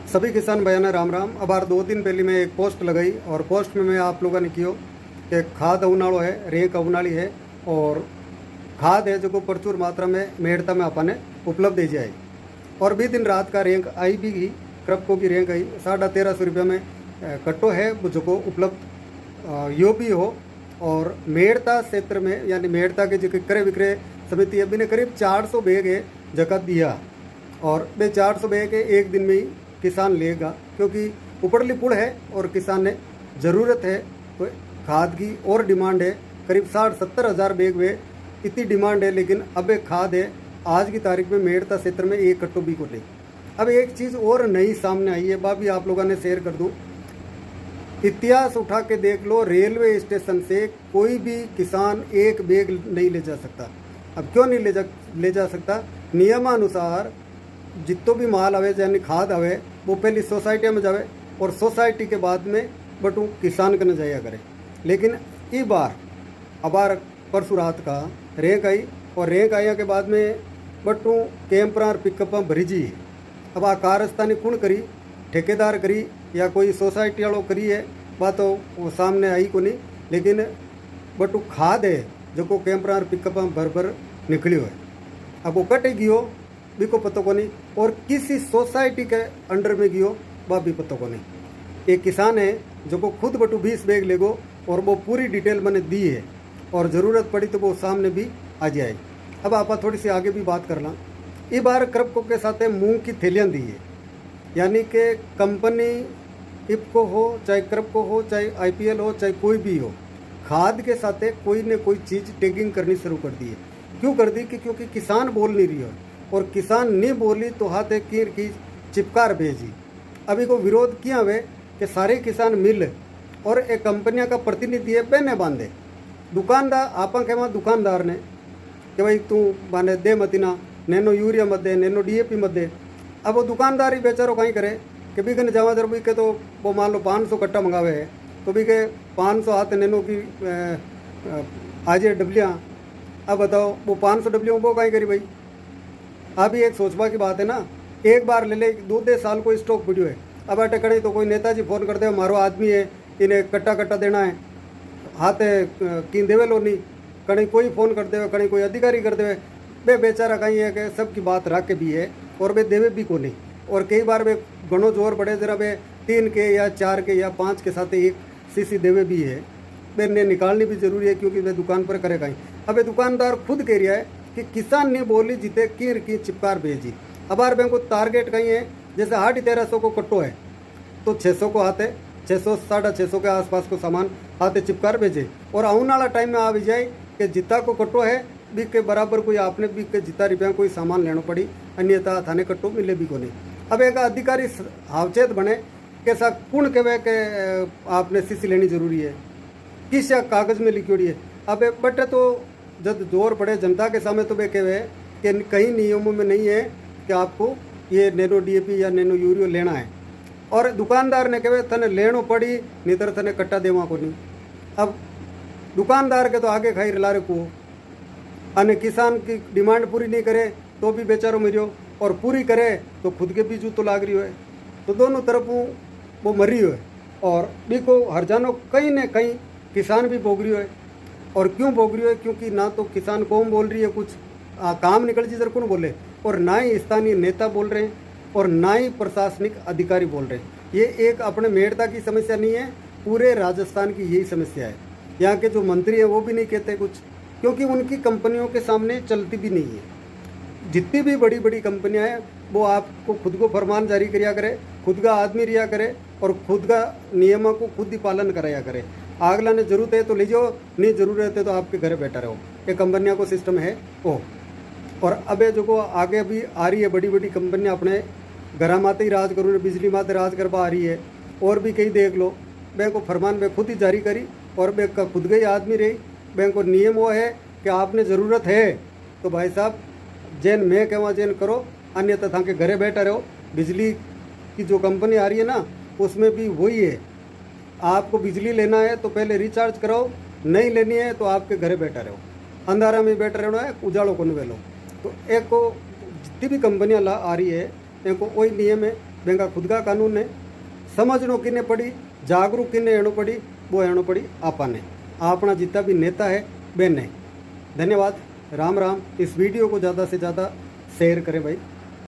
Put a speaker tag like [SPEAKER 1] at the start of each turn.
[SPEAKER 1] सभी किसान भाइयों ने राम राम। अब 2 दिन पहले मैं एक पोस्ट लगाई और पोस्ट में मैं आप लोगों ने कियो कि खाद अवनाड़ो है, रेक अवनाड़ी है और खाद है जो प्रचुर मात्रा में मेड़ता में अपने उपलब्ध है जाए। और भी दिन रात का रैंक आई भी गई, क्रपको की रैंक आई 1350 रुपये में कट्टो है जो को उपलब्ध यो भी हो। और मेड़ता क्षेत्र में यानी मेड़ता के जो क्रय विक्रय समिति अभी ने करीब 400 बैग है जगत दिया और वे 400 बैग एक दिन में ही किसान लेगा, क्योंकि ऊपरली पुल है और किसान ने ज़रूरत है तो खाद की और डिमांड है। करीब 60-70 हज़ार बैग वे इतनी डिमांड है, लेकिन अब एक खाद है आज की तारीख में मेड़ता क्षेत्र में एक कट्टो भी को ले। अब एक चीज़ और नई सामने आई है, वह भी आप लोगों ने शेयर कर दूँ। इतिहास उठा के देख लो, रेलवे स्टेशन से कोई भी किसान एक बैग नहीं ले जा सकता। अब क्यों नहीं ले जा सकता? नियमानुसार जितो भी माल आवे यानी खाद आवे वो पहली सोसाइटी में जावे और सोसाइटी के बाद में बटू किसान कने जाया करे। लेकिन ई बार अबार परसों रात का रैंक आई और रैंक आया के बाद में बटू कैंपरार पिकअप भरी जी। अब आ कारस्तानी कौन करी, ठेकेदार करी या कोई सोसाइटी वालों करी है, बात तो वो सामने आई को नहीं। लेकिन बटू खाद है जो को कैंपरार पिकअप भर निकलियो है। अब वो कट गियो भी को पता को नहीं और किसी सोसाइटी के अंडर में गियो वह भी पता को नहीं। एक किसान है जो को खुद बटू 20 बैग लेगो और वो पूरी डिटेल मैंने दी है और ज़रूरत पड़ी तो वो सामने भी आ जाए। अब आप थोड़ी सी आगे भी बात कर ला। इस बार क्रपको के साथ मूंग की थैलियाँ दी है, यानी कि कंपनी इफको हो चाहे क्रपको हो चाहे IPL हो चाहे कोई भी हो, खाद के साथ कोई न कोई चीज़ टैगिंग करनी शुरू कर दी है। क्यों कर दी? क्योंकि किसान बोल नहीं रही है और किसान नहीं बोली तो हाथ एक कीर की चिपकार भेजी। अभी को विरोध किया हुए कि सारे किसान मिल और एक कंपनियां का प्रतिनिधि है पहने बांधे। दुकानदार आपा के वहाँ दुकानदार ने कि भाई तू बांधे दे मतीना, नैनो यूरिया मत दे, नैनो DAP मत दे। अब वो दुकानदार ही बेचारो कहीं करे कि भी कने जमा भी के तो वो मान लो 500 कट्टा मंगावे है तो भी के 500 हाथ नैनो की आज डबलियाँ। अब बताओ वो 500 डबलियों वो कहीं करी भाई? अभी एक सोचवा की बात है ना, एक बार ले ले 2 साल को स्टॉक वीडियो है। अब अटे कड़ी तो कोई नेताजी फोन कर दे मारो आदमी है इन्हें कट्टा कट्टा देना है, हाथ की देवे लो नहीं, कहीं कोई फ़ोन कर दे, कहीं कोई अधिकारी कर दे। वे बेचारा कहीं है कि सबकी बात रख के भी है और वे देवे भी को नहीं। और कई बार वे घणो जोर पड़े जरा वे 3 के या 4 के या 5 के साथ एक सीसी देवे भी है, वे ने निकालनी भी जरूरी है क्योंकि वे दुकान पर करे कहीं। अब दुकानदार खुद कह रहा है कि किसान ने बोली जीते कीर की चिपकार भेजी। अब आर बैंक को टारगेट कहीं है, जैसे 1350 को कट्टो है तो 600 को आते 600 650 के आसपास को सामान आते चिपकार भेजे और आने वाला टाइम में आ भी जाए कि जितना को कट्टो है भी के बराबर कोई आपने भी के जितना रुपया कोई सामान लेना पड़ी, अन्यथा थाने कट्टो मिले भी को नहीं। अब एक अधिकारी हावचेत बने कैसा कौन कहे कि आपने सीसी लेनी जरूरी है, किस या कागज़ में लिखी है। अब बटे तो जब जोर पड़े जनता के सामने तो वे कहे कि कहीं नियमों में नहीं है कि आपको ये नैनो DAP या नैनो यूरिया लेना है और दुकानदार ने कहे तने लेनो पड़ी नहीं तो तने कट्टा देवा को नहीं। अब दुकानदार के तो आगे खाई रिला रे को अने किसान की डिमांड पूरी नहीं करे तो भी बेचारो मरियो और पूरी करे तो खुद के भी जूतो लाग रही है, तो दोनों तरफ वो मर रही है और भी को हर जानो कहीं न कहीं किसान भी भोग रही है। और क्यों भोग रही है? क्योंकि ना तो किसान कौम बोल रही है कुछ काम निकल जी जर कौन बोले, और ना ही स्थानीय नेता बोल रहे हैं और ना ही प्रशासनिक अधिकारी बोल रहे हैं। ये एक अपने मेड़ता की समस्या नहीं है, पूरे राजस्थान की यही समस्या है। यहाँ के जो मंत्री हैं वो भी नहीं कहते कुछ, क्योंकि उनकी कंपनियों के सामने चलती भी नहीं है। जितनी भी बड़ी बड़ी कंपनियां हैं वो आपको खुद को फरमान जारी कराया करे, खुद का आदमी रिया करे और खुद का नियमों को खुद ही पालन कराया करे। आगला ने जरूरत है तो ले जाओ, नहीं जरूरत है तो आपके घर बैठा रहो। ये कंपनियों को सिस्टम है वो। और अब जो को आगे भी आ रही है बड़ी बड़ी कंपनियां अपने घर माते ही राज करूँ, बिजली माते राज करवा आ रही है। और भी कहीं देख लो, बैंक को फरमान में खुद ही जारी करी और बैंक का खुद का ही आदमी रही। बैंक को नियम वो है कि आपने ज़रूरत है तो भाई साहब जैन मैं कहवा जैन करो, अन्यथा था के घरे बैठा रहो। बिजली की जो कंपनी आ रही है ना उसमें भी वही है, आपको बिजली लेना है तो पहले रिचार्ज कराओ, नहीं लेनी है तो आपके घरे बैठा रहो, अंधारा में बैठा रहना है, उजाड़ो को न वेलो। तो एक को जितनी भी कंपनियाँ आ रही है इनको वही नियम है बेंगा खुद का कानून है। समझनो किने पड़ी, जागरूक किने एणो पड़ी, वो एणो पड़ी आपाने, अपना जितना भी नेता है बेन है। धन्यवाद, राम राम। इस वीडियो को ज़्यादा से ज़्यादा शेयर करें भाई।